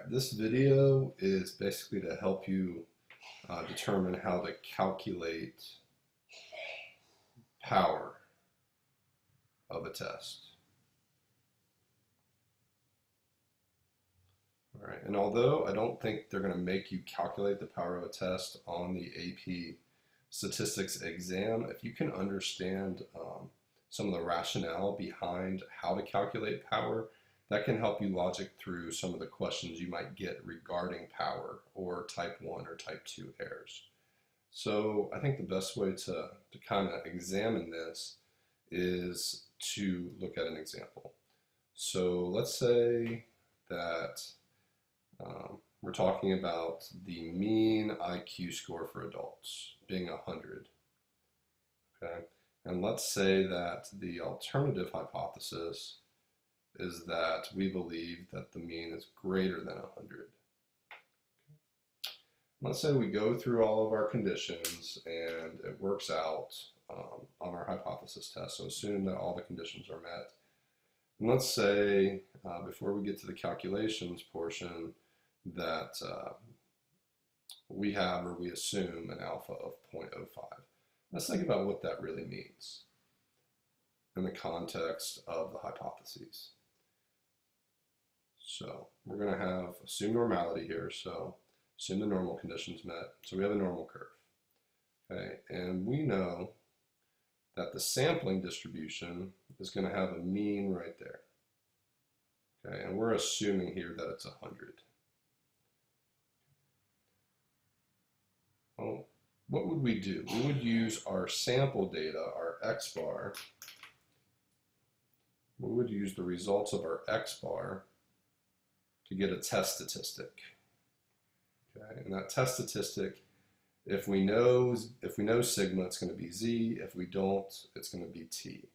this video is basically to help you determine how to calculate power of a test. All right, and although I don't think they're going to make you calculate the power of a test on the AP statistics exam, if you can understand some of the rationale behind how to calculate power, that can help you logic through some of the questions you might get regarding power or type 1 or type 2 errors. So I think the best way to kind of examine this is to look at an example. So let's say that we're talking about the mean IQ score for adults being 100. Okay? And let's say that the alternative hypothesis is that we believe that the mean is greater than 100. Let's say we go through all of our conditions and it works out on our hypothesis test. So assume that all the conditions are met. And let's say, before we get to the calculations portion, that we have or we assume an alpha of 0.05. Let's think about what that really means in the context of the hypotheses. So we're going to have assume normality here. So assume the normal conditions met. So we have a normal curve. Okay, and we know that the sampling distribution is going to have a mean right there. Okay, and we're assuming here that it's 100. Well, what would we do? We would use our sample data, our X bar. We would use the results of our X bar to get a test statistic. Okay, and that test statistic, if we know sigma, it's going to be z. If we don't, it's going to be t.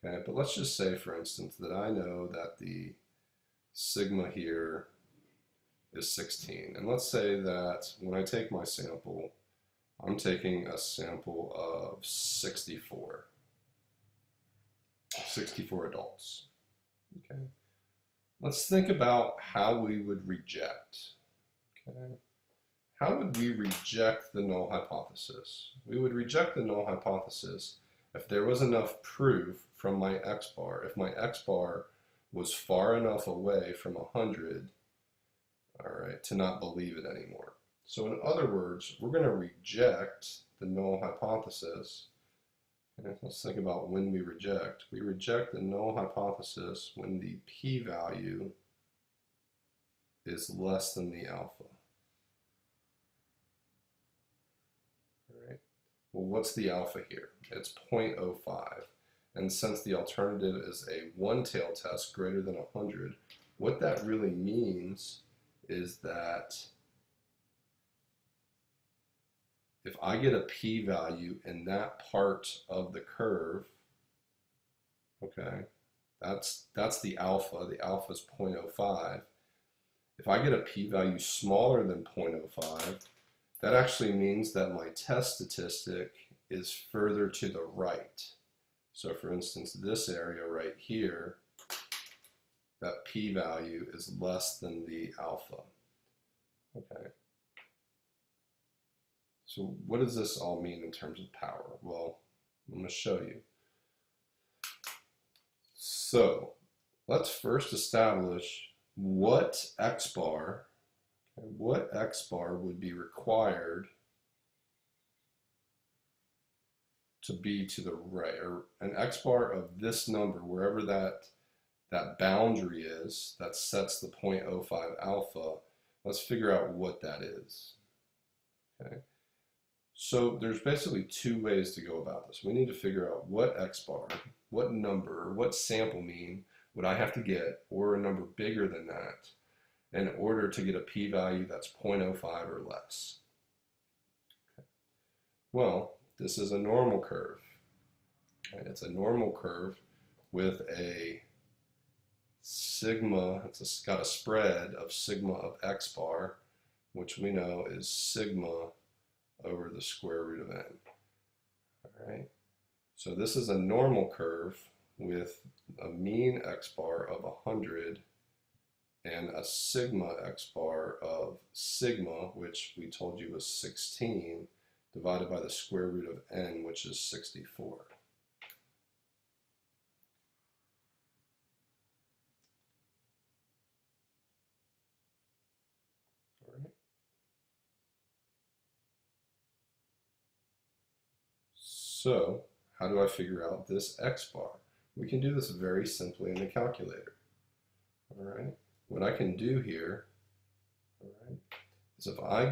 Okay, but let's just say, for instance, that I know that the sigma here is 16. And let's say that when I take my sample, I'm taking a sample of 64 adults. Okay. Let's think about how we would reject. Okay. How would we reject the null hypothesis? We would reject the null hypothesis if there was enough proof from my X bar. If my X bar was far enough away from 100, all right, to not believe it anymore. So in other words, we're going to reject the null hypothesis. And let's think about when we reject. We reject the null hypothesis when the p-value is less than the alpha. All right. Well, what's the alpha here? It's 0.05. And since the alternative is a one-tailed test greater than 100, what that really means is that if I get a p-value in that part of the curve, okay, that's the alpha. The alpha is 0.05. If I get a p-value smaller than 0.05, that actually means that my test statistic is further to the right. So for instance, this area right here, that p-value is less than the alpha. Okay. So what does this all mean in terms of power? Well, I'm going to show you. So let's first establish what X bar would be required to be to the right, or an X bar of this number, wherever that boundary is that sets the 0.05 alpha. Let's figure out what that is. Okay. So there's basically two ways to go about this. We need to figure out what X bar, what number, or what sample mean would I have to get, or a number bigger than that, in order to get a p-value that's 0.05 or less. Okay. Well, this is a normal curve. And it's a normal curve with a sigma, it's got a spread of sigma of X bar, which we know is sigma over the square root of n. All right. So this is a normal curve with a mean X bar of 100 and and a sigma x bar of sigma, which we told you was 16, divided by the square root of n, which is 64. All right. So, how do I figure out this x bar? We can do this very simply in the calculator. All right. What I can do here, all right, is if I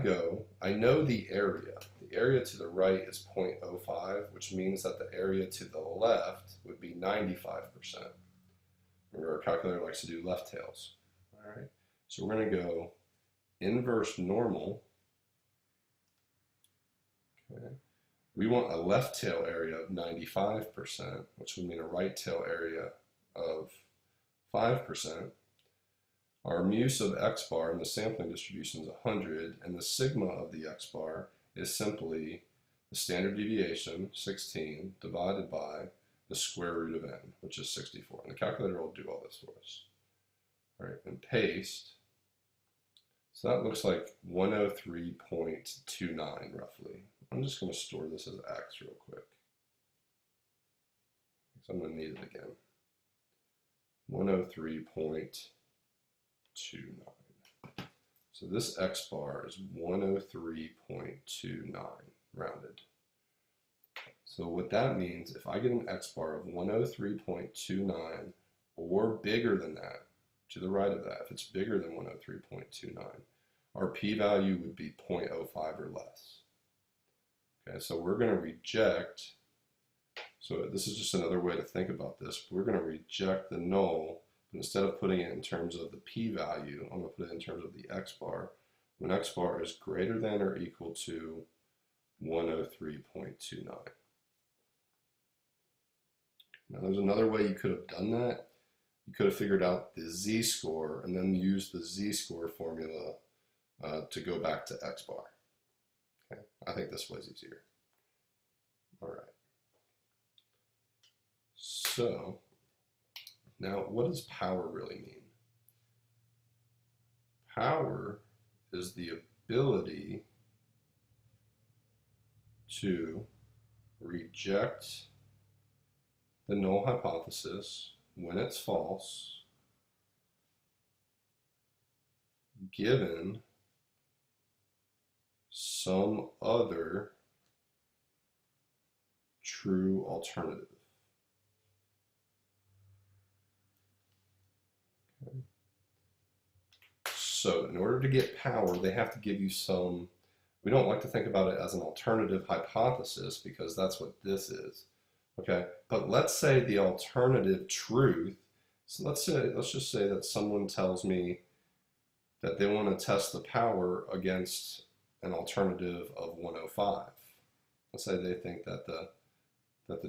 know the area. The area to the right is 0.05, which means that the area to the left would be 95%. Remember, our calculator likes to do left tails. All right. So we're going to go inverse normal. Okay. We want a left tail area of 95%, which would mean a right tail area of 5%. Our mu sub x bar in the sampling distribution is 100, and the sigma of the x bar is simply the standard deviation, 16, divided by the square root of n, which is 64. And the calculator will do all this for us. All right, and paste. So that looks like 103.29 roughly. I'm just going to store this as x real quick, because I'm going to need it again. 103.29. So this x bar is 103.29 rounded. So what that means, if I get an x bar of 103.29 or bigger than that, to the right of that, if it's bigger than 103.29, our p-value would be 0.05 or less. Okay, so we're going to reject, so this is just another way to think about this. We're going to reject the null, but instead of putting it in terms of the p-value, I'm going to put it in terms of the x bar. When x bar is greater than or equal to 103.29. Now there's another way you could have done that. You could have figured out the z-score and then used the z-score formula to go back to x bar. Okay, I think this way's easier. All right. So now what does power really mean? Power is the ability to reject the null hypothesis when it's false, given some other true alternative. Okay. So in order to get power, they have to give you some, we don't like to think about it as an alternative hypothesis because that's what this is. Okay, but let's say the alternative truth, so let's just say that someone tells me that they want to test the power against an alternative of 105. Let's say they think that the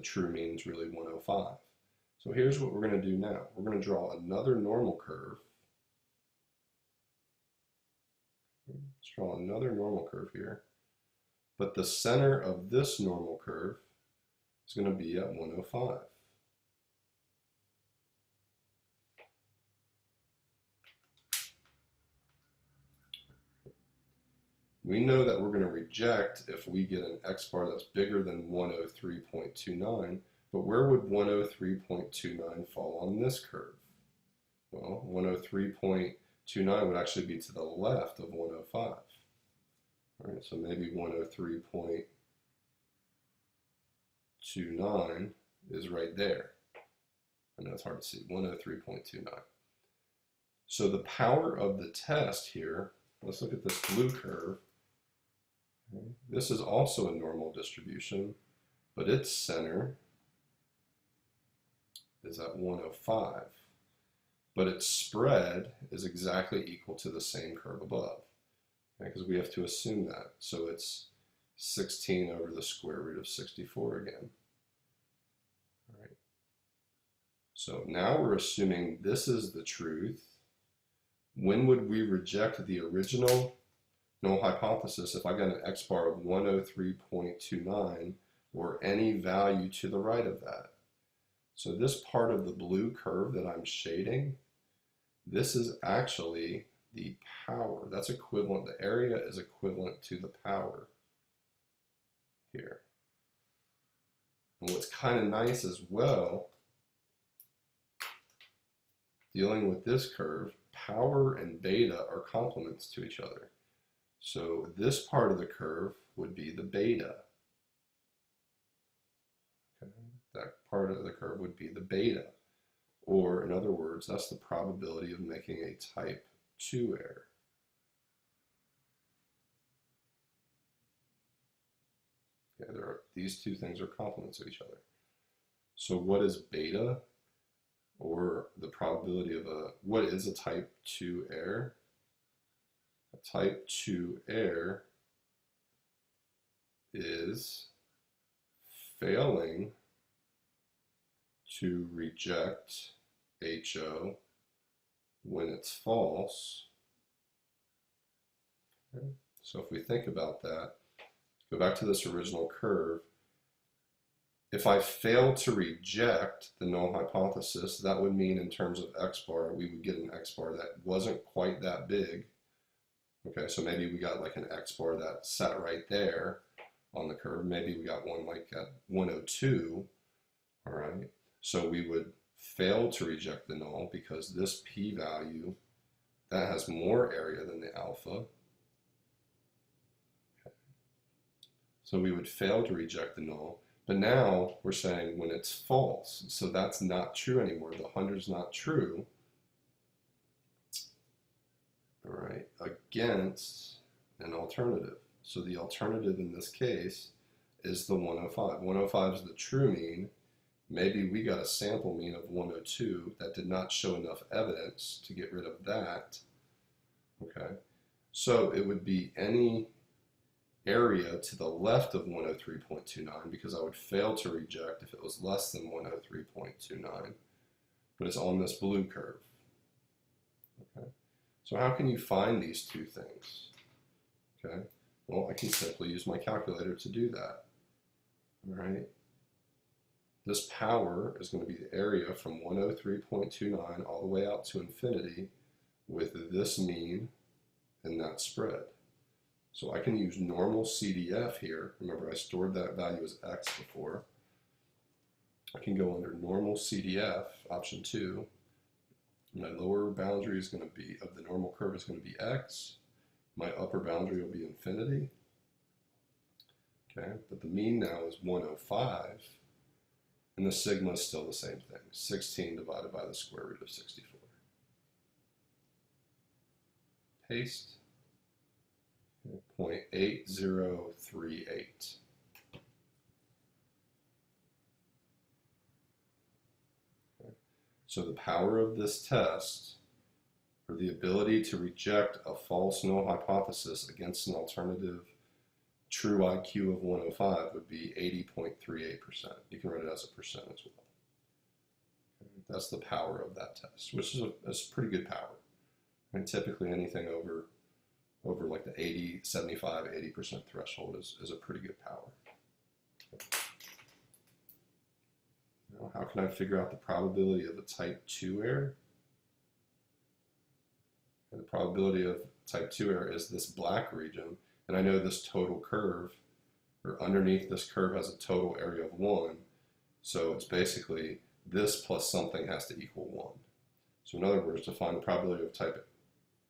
true mean is really 105. So here's what we're going to do now. We're going to draw another normal curve. Let's draw another normal curve here. But the center of this normal curve is going to be at 105. We know that we're going to reject if we get an x bar that's bigger than 103.29, but where would 103.29 fall on this curve? Well, 103.29 would actually be to the left of 105. All right, so maybe 103.29 is right there. I know it's hard to see, 103.29. So the power of the test here, let's look at this blue curve. This is also a normal distribution, but its center is at 105. But its spread is exactly equal to the same curve above, because we have to assume that. So it's 16 over the square root of 64 again. All right. So now we're assuming this is the truth. When would we reject the original null hypothesis if I got an x bar of 103.29 or any value to the right of that? So this part of the blue curve that I'm shading, This is actually the power. That's equivalent, the area is equivalent to the power here. And what's kind of nice as well, dealing with this curve, power and beta are complements to each other. So this part of the curve would be the beta. Okay. That part of the curve would be the beta. Or in other words, that's the probability of making a type 2 error. Okay, these two things are complements of each other. So what is beta? Or the probability of what is a type 2 error? A type 2 error is failing to reject HO when it's false. Okay. So if we think about that, go back to this original curve. If I fail to reject the null hypothesis, that would mean in terms of x bar, we would get an x bar that wasn't quite that big. Okay, so maybe we got like an x bar that sat right there on the curve. Maybe we got one like at 102, all right? So we would fail to reject the null because this p-value, that has more area than the alpha. Okay. So we would fail to reject the null. But now we're saying when it's false, so that's not true anymore. The 100's not true. All right, against an alternative. So the alternative in this case is the 105. 105 is the true mean. Maybe we got a sample mean of 102 that did not show enough evidence to get rid of that. Okay, so it would be any area to the left of 103.29 because I would fail to reject if it was less than 103.29, but it's on this blue curve. Okay, so how can you find these two things? Okay, well, I can simply use my calculator to do that. All right, this power is going to be the area from 103.29 all the way out to infinity with this mean and that spread. So I can use normal CDF here. Remember, I stored that value as x before. I can go under normal CDF, option 2. My lower boundary is going to be, of the normal curve is going to be x. My upper boundary will be infinity. Okay, but the mean now is 105. And the sigma is still the same thing, 16 divided by the square root of 64. Paste. 0.8038. Okay. So the power of this test, or the ability to reject a false null hypothesis against an alternative true IQ of 105 would be 80.38%. You can write it as a percent as well. Okay. That's the power of that test, which is a pretty good power. And typically anything over like the 80, 75, 80% threshold is a pretty good power. Okay. Now, how can I figure out the probability of a type 2 error? And the probability of type 2 error is this black region, and I know this total curve, or underneath this curve has a total area of 1, so it's basically this plus something has to equal 1. So in other words, to find the probability of type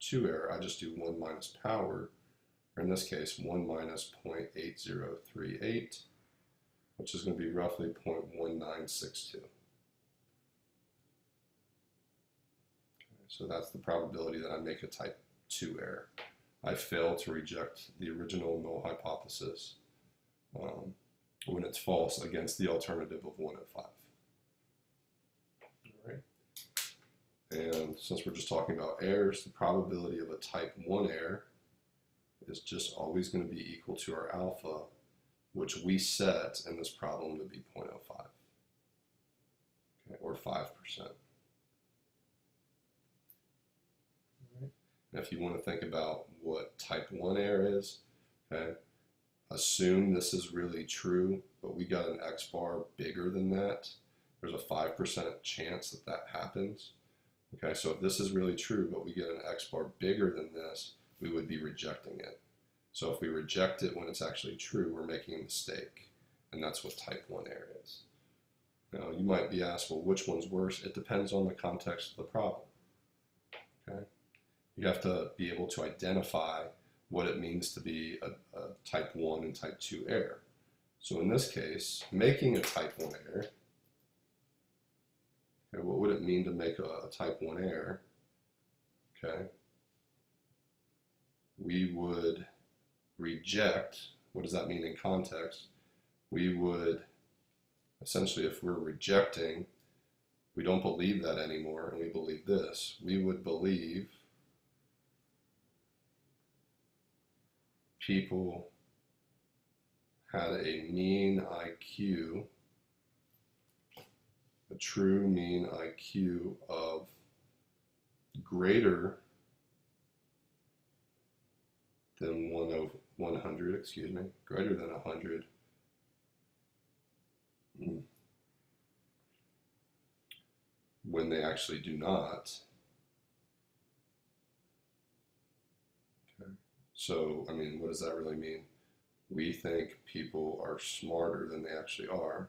2 error, I just do 1 minus power, or in this case, 1 minus 0.8038, which is going to be roughly 0.1962. Okay, so that's the probability that I make a type 2 error. I fail to reject the original null hypothesis when it's false against the alternative of 105. And since we're just talking about errors, the probability of a type 1 error is just always going to be equal to our alpha, which we set in this problem to be 0.05, okay, or 5%. Right. And if you want to think about what type 1 error is, okay, assume this is really true, but we got an x bar bigger than that. There's a 5% chance that that happens. Okay, so if this is really true, but we get an x bar bigger than this, we would be rejecting it. So if we reject it when it's actually true, we're making a mistake. And that's what type 1 error is. Now, you might be asked, well, which one's worse? It depends on the context of the problem. Okay? You have to be able to identify what it means to be a type 1 and type 2 error. So in this case, making a type 1 error, okay, what would it mean to make a type 1 error? Okay, we would reject, what does that mean in context? We would, essentially, if we're rejecting, we don't believe that anymore and we believe this, we would believe people had a mean IQ, a true mean IQ of greater than 100, excuse me, greater than 100, when they actually do not. Okay. So, I mean, what does that really mean? We think people are smarter than they actually are,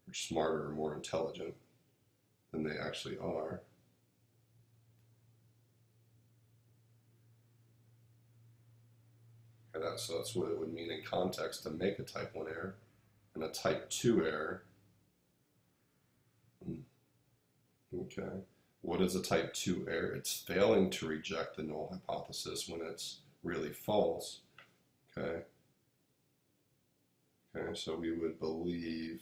or smarter or more intelligent than they actually are. Okay, so that's what it would mean in context to make a type 1 error. And a type 2 error, okay, what is a type 2 error? It's failing to reject the null hypothesis when it's really false. Okay. Okay, so we would believe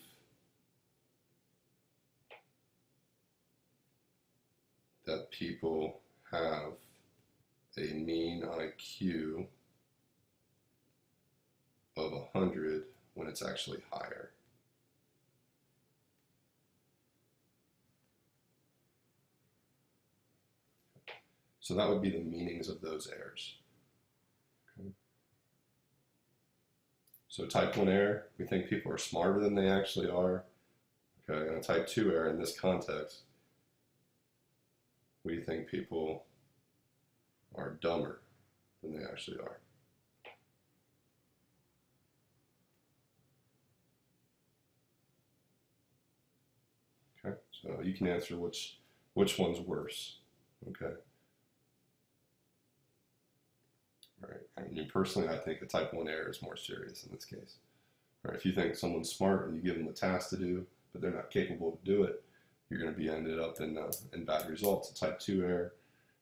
that people have a mean IQ of 100 when it's actually higher. So that would be the meanings of those errors. Okay. So type 1 error, we think people are smarter than they actually are. Okay, and a type 2 error in this context, we think people are dumber than they actually are. Okay, so you can answer which one's worse. Okay. All right. I mean, personally, I think a type 1 error is more serious in this case. All right, if you think someone's smart and you give them a task to do, but they're not capable to do it, you're going to be ended up in bad results. A type 2 error,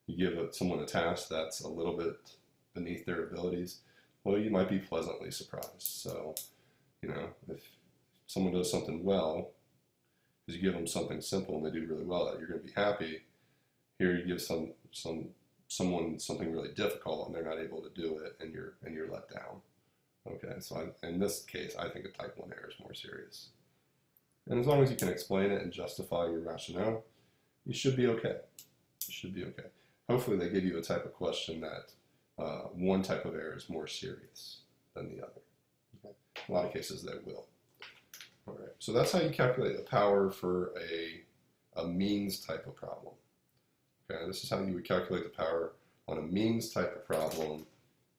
you give someone a task that's a little bit beneath their abilities, well, you might be pleasantly surprised. So, you know, if someone does something well, because you give them something simple and they do really well at it, you're going to be happy. Here you give someone something really difficult and they're not able to do it, and you're let down. Okay, so in this case, I think a type 1 error is more serious. And as long as you can explain it and justify your rationale, you should be okay. You should be okay. Hopefully they give you a type of question that one type of error is more serious than the other. Okay? A lot of cases they will. All right, so that's how you calculate the power for a means type of problem. Okay, this is how you would calculate the power on a means type of problem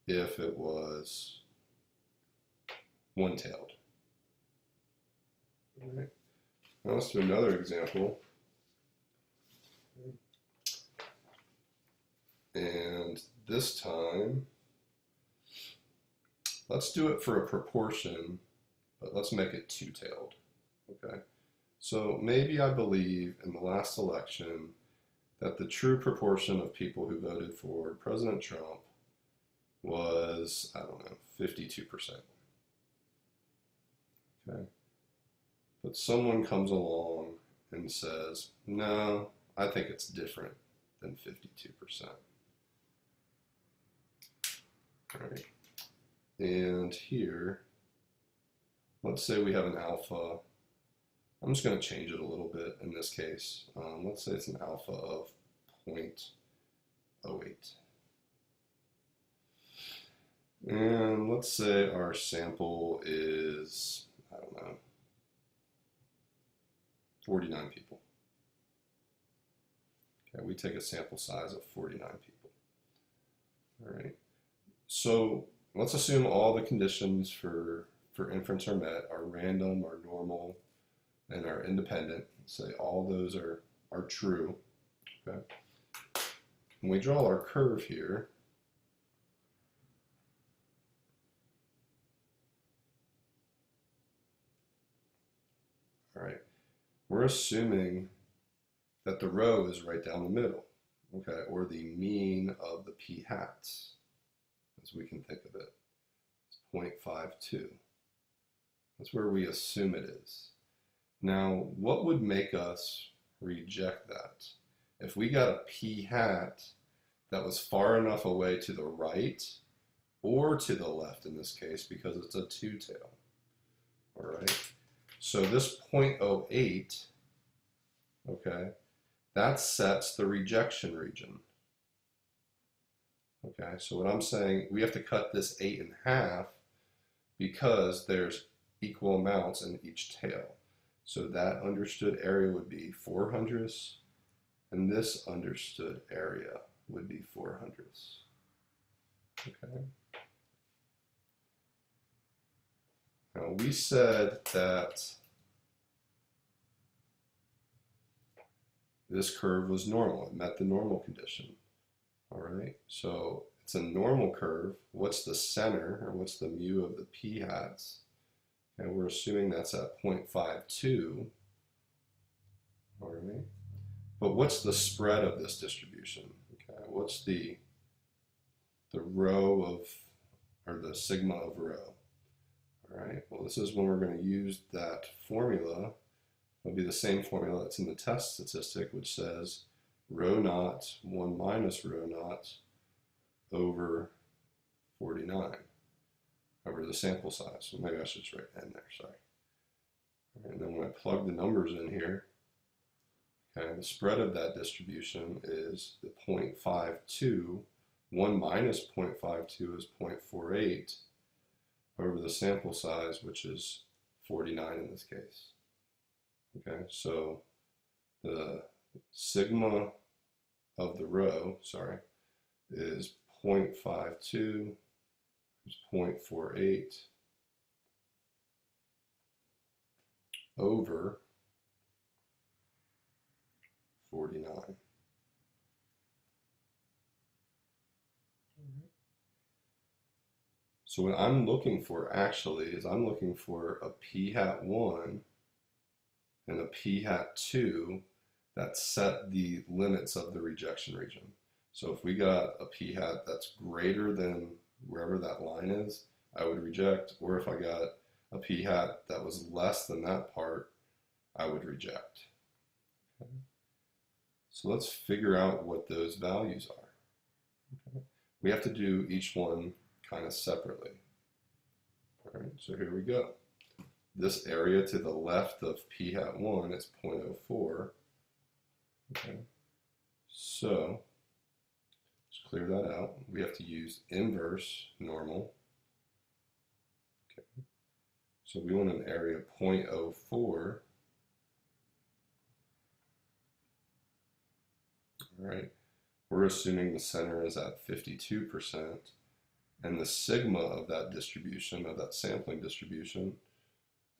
if it was one-tailed. All right. Now let's do another example. And this time, let's do it for a proportion, but let's make it two-tailed. Okay. So maybe I believe in the last election that the true proportion of people who voted for President Trump was, I don't know, 52%. Okay. But someone comes along and says, no, I think it's different than 52%. All right. And here, let's say we have an alpha. I'm just going to change it a little bit in this case. Let's say it's an alpha of 0.08. And let's say our sample is, I don't know, 49 people. Okay, we take a sample size of 49 people. All right. So let's assume all the conditions for inference are met, are random, are normal, and are independent. Say all those are true. Okay. When we draw our curve here, all right, we're assuming that the row is right down the middle, okay, or the mean of the p hats, as we can think of it. It's 0.52. That's where we assume it is. Now, what would make us reject that? If we got a p hat that was far enough away to the right or to the left in this case, because it's a two-tail, all right? So this 0.08, okay, that sets the rejection region. Okay, so what I'm saying, we have to cut this 8 in half because there's equal amounts in each tail. So that understood area would be 400ths, and this understood area would be 400ths. Okay. Now we said that this curve was normal. It met the normal condition. All right, so it's a normal curve. What's the center, or what's the mu of the p hats? And we're assuming that's at 0.52. All right, but what's the spread of this distribution? Okay, what's the rho of, or the sigma of rho? All right, well, this is when we're going to use that formula. It'll be the same formula that's in the test statistic, which says rho naught 1 minus rho naught over 49 over the sample size. So maybe I should just write n there, sorry. And then when I plug the numbers in here, okay, the spread of that distribution is the 0.52. 1 minus 0.52 is 0.48 over the sample size, which is 49 in this case. Okay, so the sigma of the rho, sorry, is 0.52, is 0.48 over 49. So what I'm looking for actually is I'm looking for a p hat 1 and a p hat 2 that set the limits of the rejection region. So if we got a p hat that's greater than wherever that line is, I would reject. Or if I got a p hat that was less than that part, I would reject. Okay. So let's figure out what those values are. Okay. We have to do each one kind of separately. All right, so here we go. This area to the left of p hat 1 is 0.04. Okay, so let's clear that out. We have to use inverse normal. Okay, so we want an area of 0.04. All right, we're assuming the center is at 52%, and the sigma of that distribution, of that sampling distribution,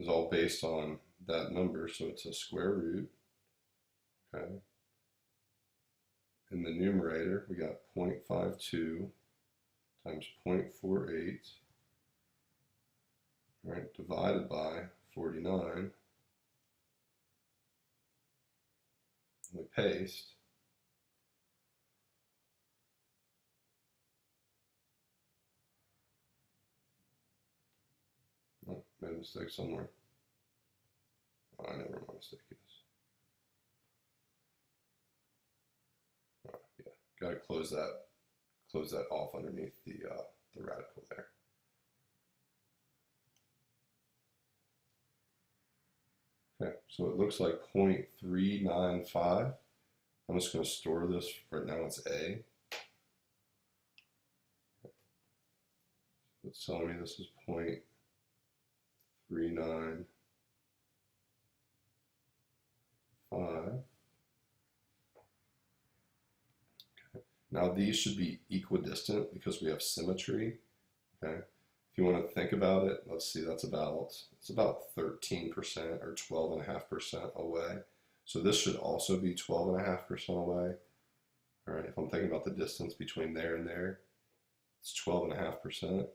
is all based on that number, so it's a square root. Okay. In the numerator, we got 0.52 times 0.48, right, divided by 49. We paste. Oh, made a mistake somewhere. Oh, I know where my mistake is. Oh, yeah, gotta close that off underneath the radical there. Okay, so it looks like 0.395. I'm just going to store this. Right now it's A. It's telling me this is 0.395. Okay. Now these should be equidistant because we have symmetry. Okay. If you want to think about it, let's see, it's about 13% or 12.5% away. So this should also be 12.5% away. All right, if I'm thinking about the distance between there and there, it's 12.5%.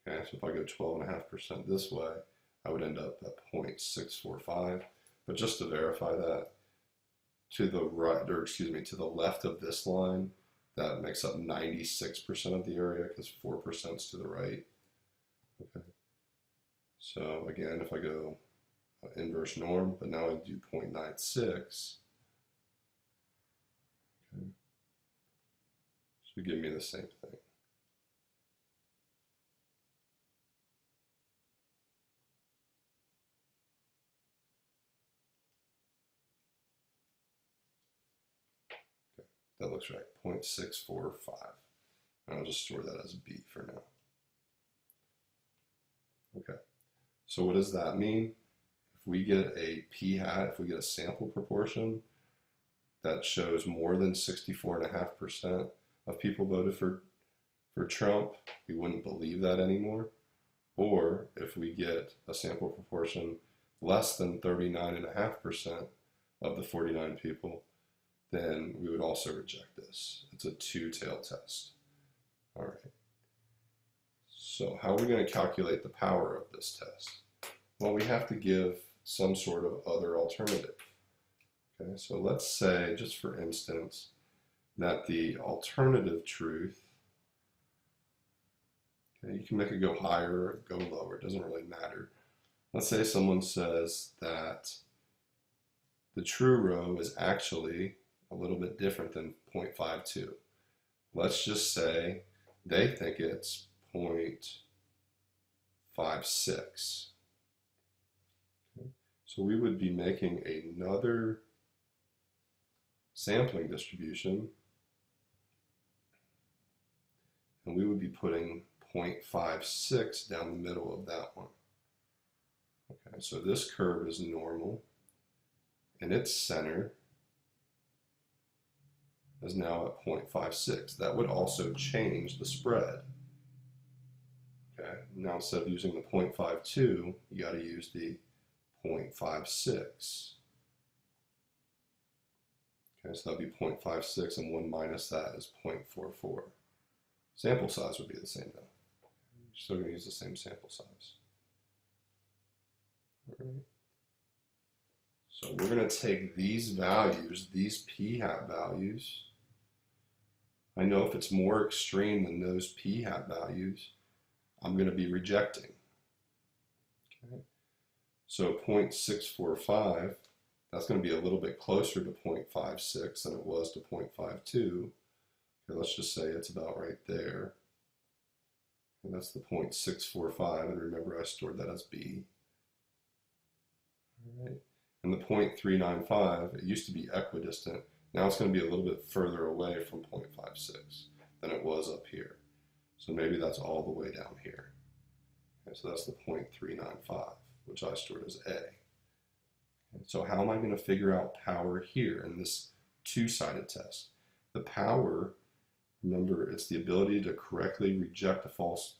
Okay, so if I go 12.5% this way, I would end up at 0.645. But just to verify that, to the right, or excuse me, to the left of this line, that makes up 96% of the area because 4% is to the right. Okay. So again, if I go inverse norm, but now I do 0.96, okay, so give me the same thing. Okay. That looks right, 0.645. And I'll just store that as B for now. Okay, so what does that mean? If we get a p-hat, if we get a sample proportion that shows more than 64.5% of people voted for Trump, we wouldn't believe that anymore. Or if we get a sample proportion less than 39.5% of the 49 people, then we would also reject this. It's a two-tailed test. All right. So how are we going to calculate the power of this test? Well, we have to give some sort of other alternative. Okay, so let's say, just for instance, that the alternative truth, okay, you can make it go higher or go lower, it doesn't really matter. Let's say someone says that the true rho is actually a little bit different than 0.52. Let's just say they think it's 0.56. Okay. So we would be making another sampling distribution, and we would be putting 0.56 down the middle of that one. Okay, so this curve is normal, and its center is now at 0.56. That would also change the spread. Okay, now instead of using the 0.52, you got to use the 0.56. Okay, so that'd be 0.56, and 1 minus that is 0.44. Sample size would be the same though. You're still going to use the same sample size. All right. So we're going to take these values, these p-hat values. I know if it's more extreme than those p-hat values, I'm going to be rejecting. Okay. So 0.645, that's going to be a little bit closer to 0.56 than it was to 0.52. Okay, let's just say it's about right there. And that's the 0.645, and remember I stored that as B. All right. And the 0.395, it used to be equidistant. Now it's going to be a little bit further away from 0.56 than it was up here. So maybe that's all the way down here. Okay, so that's the 0.395, which I stored as A. Okay, so how am I going to figure out power here in this two-sided test? The power, remember, it's the ability to correctly reject a false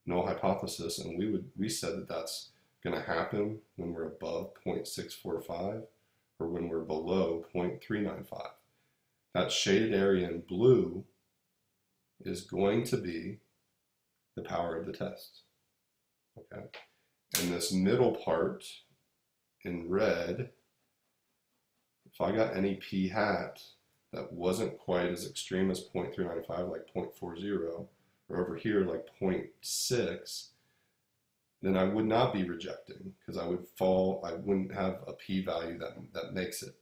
null hypothesis, and we said that that's going to happen when we're above 0.645 or when we're below 0.395. That shaded area in blue is going to be the power of the test. Okay, and this middle part in red, if I got any p-hat that wasn't quite as extreme as 0.395, like 0.40, or over here like 0.6, then I would not be rejecting because I wouldn't have a p-value that makes it.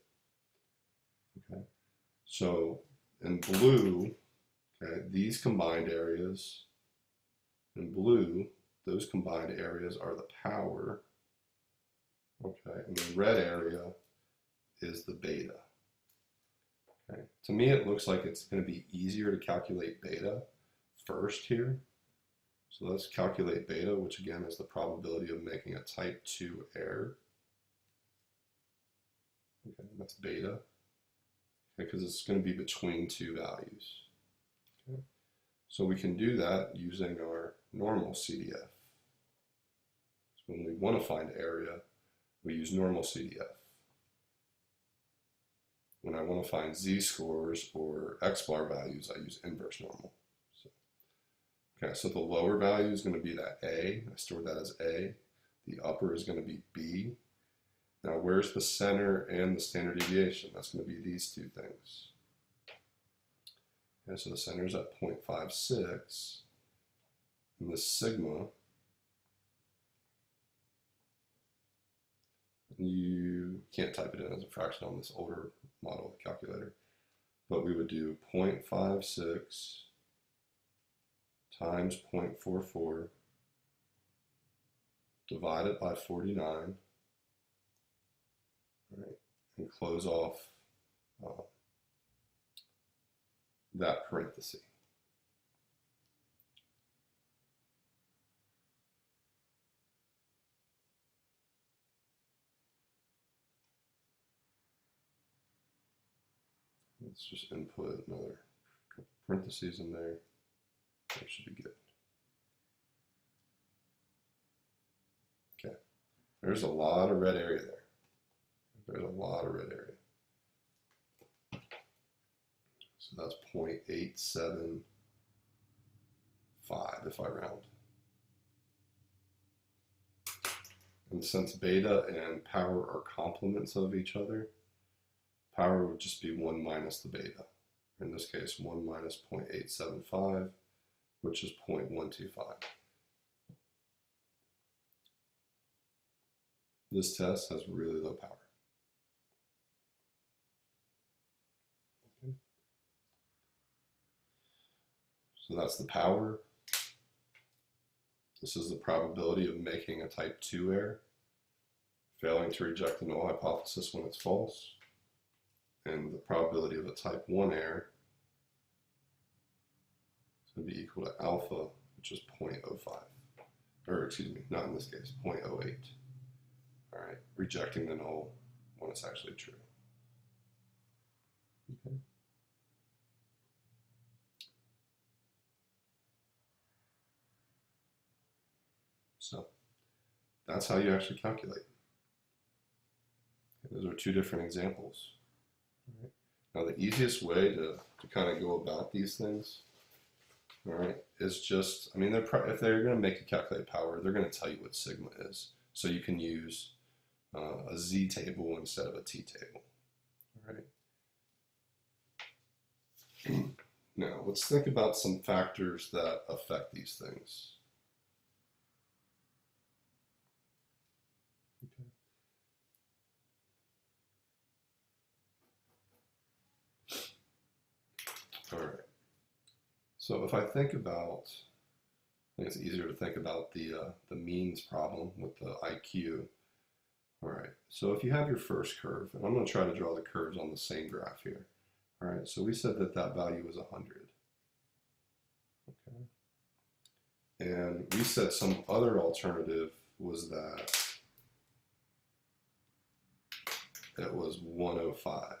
Okay, so in blue, okay, these combined areas, in blue, those combined areas are the power. Okay, and the red area is the beta. Okay, to me it looks like it's going to be easier to calculate beta first here. So let's calculate beta, which again is the probability of making a type 2 error. Okay, that's beta, because it's going to be between two values. Okay. So we can do that using our normal CDF. So when we want to find area, we use normal CDF. When I want to find z-scores or x-bar values, I use inverse normal. Okay, so the lower value is going to be that A. I stored that as A. The upper is going to be B. Now, where's the center and the standard deviation? That's going to be these two things. Okay, so the center is at 0.56, and the sigma, you can't type it in as a fraction on this older model of the calculator, but we would do 0.56 times 0.44 divided by 49, right, and close off that parenthesis. Let's just input another couple parentheses in there. That should be good. Okay, there's a lot of red area there. There's a lot of red area. So that's 0.875 if I round. And since beta and power are complements of each other, power would just be 1 minus the beta. In this case, 1 minus 0.875, which is 0.125. This test has really low power. Okay. So that's the power. This is the probability of making a type 2 error, failing to reject the null hypothesis when it's false, and the probability of a type 1 error is going to be equal to alpha, which is 0.05. Or excuse me, not in this case, 0.08. All right, rejecting the null when it's actually true. Okay. So that's how you actually calculate. Okay, those are two different examples. All right. Now the easiest way to kind of go about these things, all right, is just, I mean, if they're going to make you calculate power, they're going to tell you what sigma is. So you can use a z table instead of a t table. All right. Now let's think about some factors that affect these things. Okay. All right. So if I think about, I think it's easier to think about the means problem with the IQ. All right, so if you have your first curve, and I'm going to try to draw the curves on the same graph here. All right, so we said that that value was 100. Okay. And we said some other alternative was that it was 105.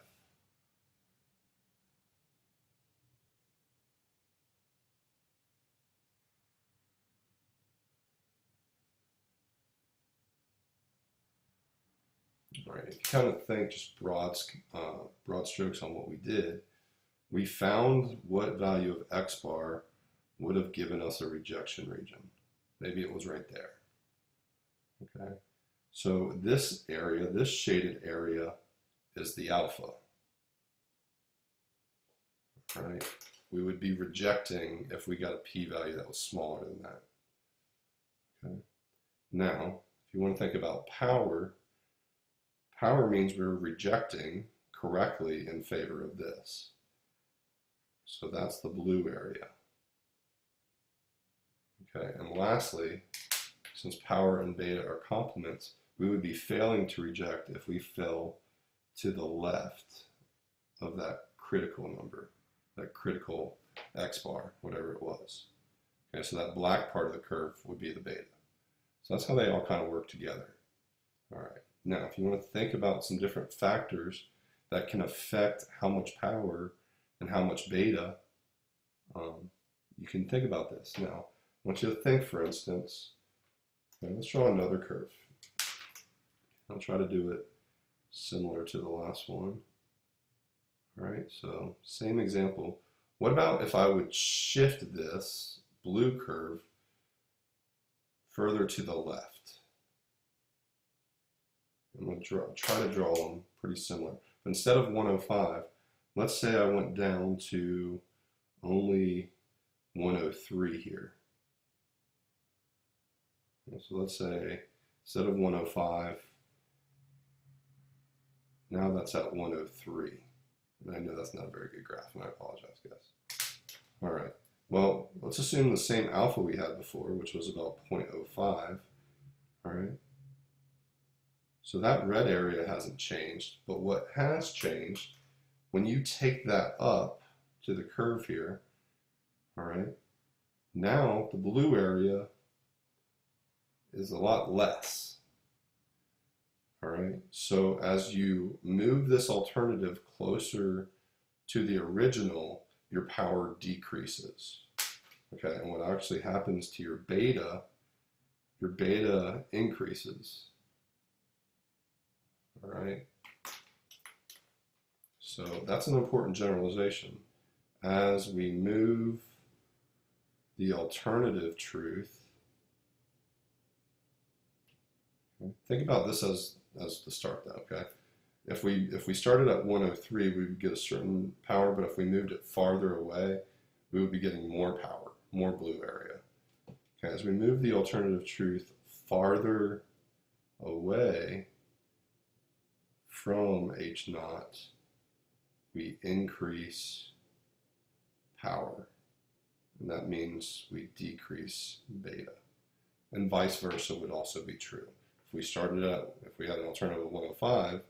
All right, if you kind of think just broad strokes on what we did, we found what value of x bar would have given us a rejection region. Maybe it was right there. Okay, so this area, this shaded area, is the alpha. All right, we would be rejecting if we got a p-value that was smaller than that. Okay, now if you want to think about power, power means we're rejecting correctly in favor of this. So that's the blue area. Okay, and lastly, since power and beta are complements, we would be failing to reject if we fell to the left of that critical number, that critical x bar, whatever it was. Okay, so that black part of the curve would be the beta. So that's how they all kind of work together. All right. Now, if you want to think about some different factors that can affect how much power and how much beta, you can think about this. Now, I want you to think, for instance, okay, let's draw another curve. I'll try to do it similar to the last one. All right, so same example. What about if I would shift this blue curve further to the left? I'm going to try to draw them pretty similar. But instead of 105, let's say I went down to only 103 here. So let's say instead of 105, now that's at 103. And I know that's not a very good graph, and I apologize, guys. All right. Well, let's assume the same alpha we had before, which was about 0.05. All right. So that red area hasn't changed, but what has changed, when you take that up to the curve here, all right, now the blue area is a lot less. All right, so as you move this alternative closer to the original, your power decreases. Okay, and what actually happens to your beta increases. All right, so that's an important generalization. As we move the alternative truth, think about this as the start though, okay? If we started at 103, we would get a certain power, but if we moved it farther away, we would be getting more power, more blue area. Okay, as we move the alternative truth farther away from H naught, we increase power, and that means we decrease beta. And vice versa would also be true. If we had an alternative of 105,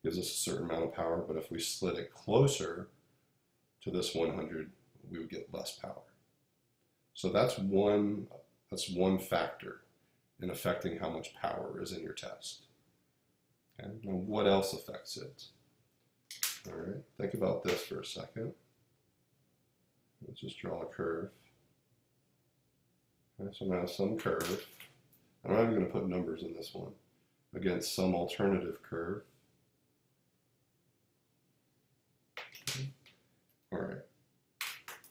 gives us a certain amount of power, but if we slid it closer to this 100, we would get less power. So that's one factor in affecting how much power is in your test. Okay, now what else affects it? All right, think about this for a second. Let's just draw a curve. Okay, so now some curve. I'm not even going to put numbers in this one, against some alternative curve. Okay. All right.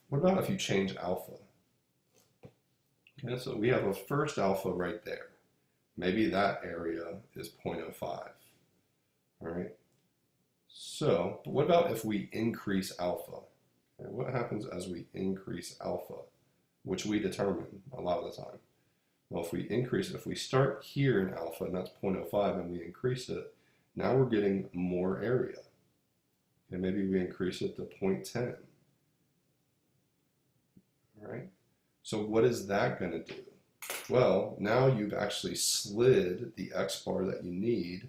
What about if you change alpha? Okay, so we have a first alpha right there. Maybe that area is 0.05. All right. So, but what about if we increase alpha? Okay, what happens as we increase alpha, which we determine a lot of the time? Well, if we increase it, if we start here in alpha, and that's 0.05, and we increase it, now we're getting more area. And maybe we increase it to 0.10. All right? So what is that going to do? Well, now you've actually slid the X bar that you need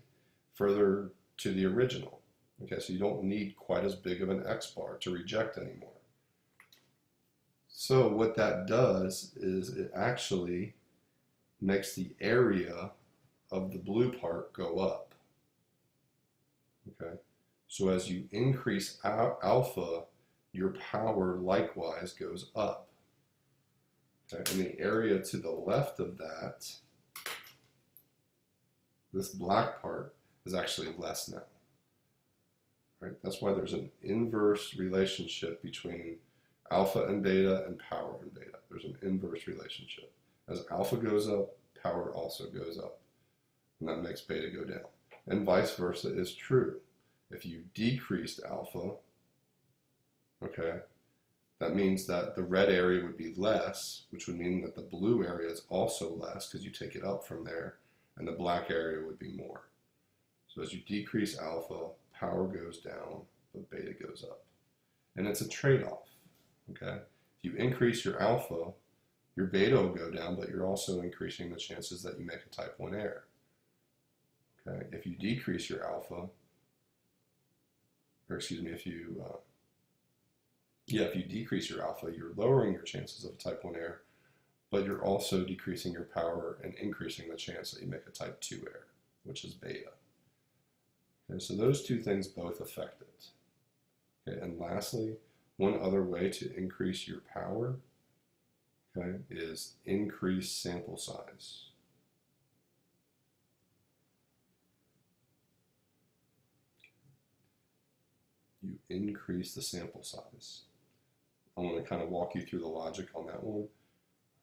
further to the original. Okay, so you don't need quite as big of an X bar to reject anymore. So what that does is it actually makes the area of the blue part go up. Okay, so as you increase alpha, your power likewise goes up. Okay, and the area to the left of that, this black part, is actually less now. Right? That's why there's an inverse relationship between alpha and beta and power and beta. There's an inverse relationship. As alpha goes up, power also goes up. And that makes beta go down. And vice versa is true. If you decreased alpha, okay, that means that the red area would be less, which would mean that the blue area is also less because you take it up from there, and the black area would be more. So as you decrease alpha, power goes down, but beta goes up. And it's a trade-off, okay? If you increase your alpha, your beta will go down, but you're also increasing the chances that you make a type 1 error. Okay? If you decrease your alpha, or excuse me, if you decrease your alpha, you're lowering your chances of a type 1 error, but you're also decreasing your power and increasing the chance that you make a type 2 error, which is beta. Okay, so those two things both affect it. Okay, and lastly, one other way to increase your power, okay, is increase sample size. You increase the sample size. I want to kind of walk you through the logic on that one.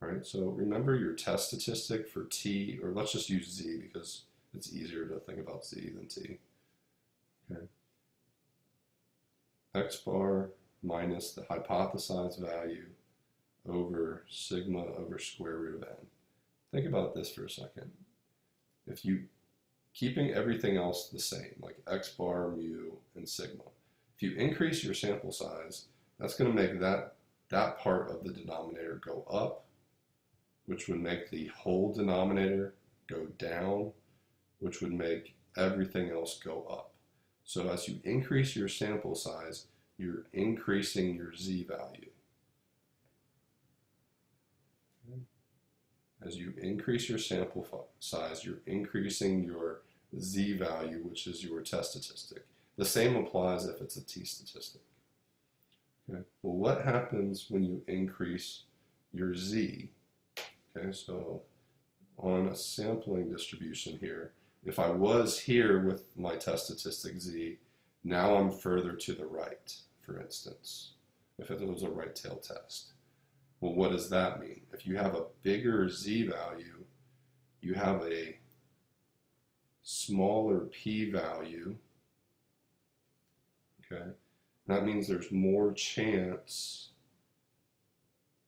All right, so remember your test statistic for T, or let's just use Z because it's easier to think about Z than T. Okay. X bar minus the hypothesized value over sigma over square root of n. Think about this for a second. If you, keeping everything else the same, like X bar, mu, and sigma, if you increase your sample size, that's going to make that part of the denominator go up, which would make the whole denominator go down, which would make everything else go up. So as you increase your sample size, you're increasing your Z value. As you increase your sample size, you're increasing your Z value, which is your test statistic. The same applies if it's a T statistic. Okay. Well, what happens when you increase your Z? Okay, so on a sampling distribution here, if I was here with my test statistic Z, now I'm further to the right, for instance, if it was a right tail test. Well, what does that mean? If you have a bigger Z value, you have a smaller P value, okay? That means there's more chance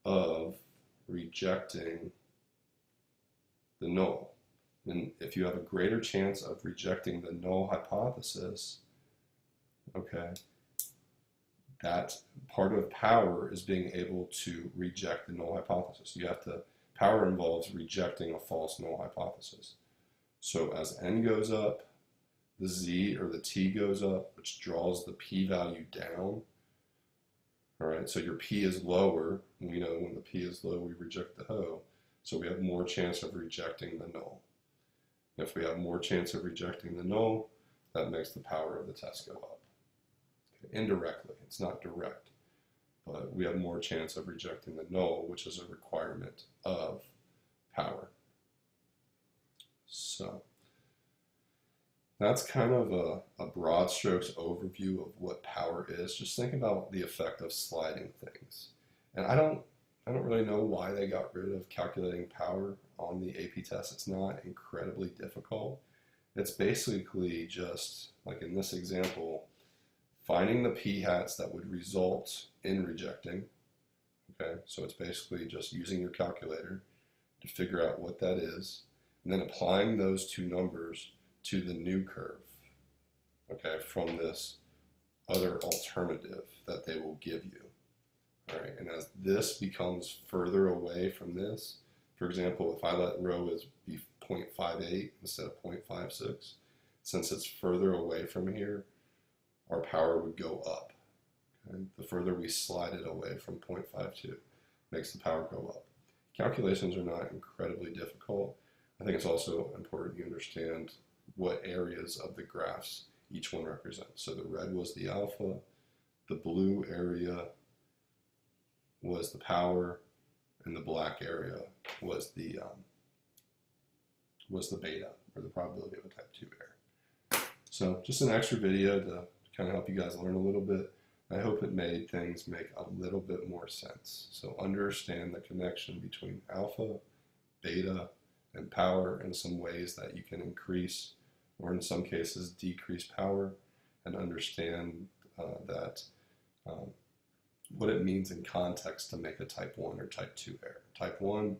of rejecting the null. And if you have a greater chance of rejecting the null hypothesis, okay, that part of power is being able to reject the null hypothesis. You have to, power involves rejecting a false null hypothesis. So as n goes up, the Z or the T goes up, which draws the P value down. All right, so your P is lower. We know when the P is low, we reject the HO. So we have more chance of rejecting the null. If we have more chance of rejecting the null, that makes the power of the test go up. Okay, indirectly, it's not direct, but we have more chance of rejecting the null, which is a requirement of power. So that's kind of a broad strokes overview of what power is. Just think about the effect of sliding things. And I don't really know why they got rid of calculating power on the AP test. It's not incredibly difficult. It's basically just, like in this example, finding the p-hats that would result in rejecting. Okay, so it's basically just using your calculator to figure out what that is, and then applying those two numbers to the new curve, okay, from this other alternative that they will give you. All right, and as this becomes further away from this, for example, if I let rho be 0.58 instead of 0.56, since it's further away from here, our power would go up. Okay? The further we slide it away from 0.52 makes the power go up. Calculations are not incredibly difficult. I think it's also important you understand what areas of the graphs each one represents. So the red was the alpha, the blue area was the power, and the black area was the beta, or the probability of a type 2 error. So just an extra video to kind of help you guys learn a little bit. I hope it made things make a little bit more sense. So understand the connection between alpha, beta, and power in some ways that you can increase, or in some cases decrease power, and understand what it means in context to make a type 1 or type 2 error. Type 1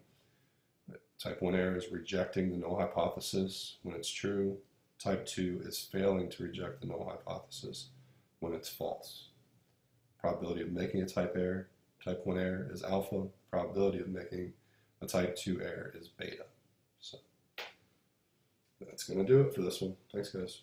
error is rejecting the null hypothesis when it's true. Type 2 is failing to reject the null hypothesis when it's false. Probability of making a type 1 error is alpha. Probability of making a type 2 error is beta. So that's going to do it for this one. Thanks, guys.